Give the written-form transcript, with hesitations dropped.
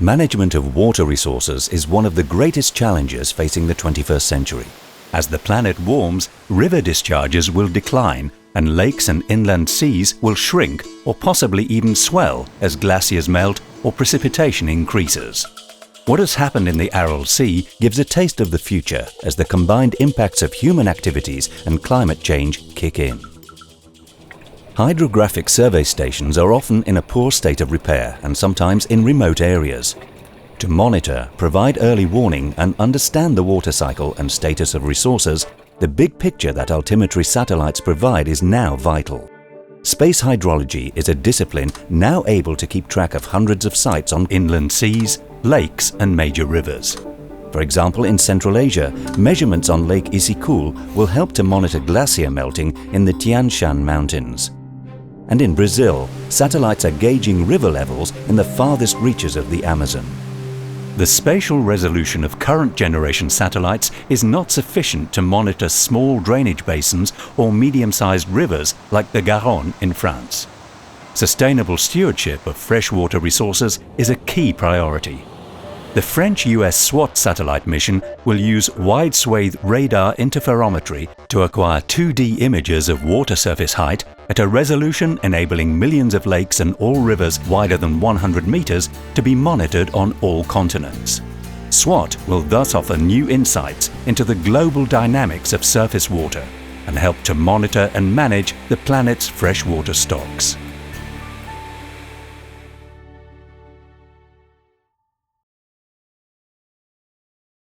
Management of water resources is one of the greatest challenges facing the 21st century. As the planet warms, river discharges will decline and lakes and inland seas will shrink or possibly even swell as glaciers melt or precipitation increases. What has happened in the Aral Sea gives a taste of the future as the combined impacts of human activities and climate change kick in. Hydrographic survey stations are often in a poor state of repair and sometimes in remote areas. To monitor, provide early warning and understand the water cycle and status of resources, the big picture that altimetry satellites provide is now vital. Space hydrology is a discipline now able to keep track of hundreds of sites on inland seas, lakes and major rivers. For example, in Central Asia, measurements on Lake Isyk-Kul will help to monitor glacier melting in the Tian Shan Mountains. And in Brazil, satellites are gauging river levels in the farthest reaches of the Amazon. The spatial resolution of current generation satellites is not sufficient to monitor small drainage basins or medium-sized rivers like the Garonne in France. Sustainable stewardship of freshwater resources is a key priority. The French-US SWOT satellite mission will use wide-swathe radar interferometry to acquire 2D images of water surface height at a resolution enabling millions of lakes and all rivers wider than 100 meters to be monitored on all continents. SWOT will thus offer new insights into the global dynamics of surface water and help to monitor and manage the planet's freshwater stocks.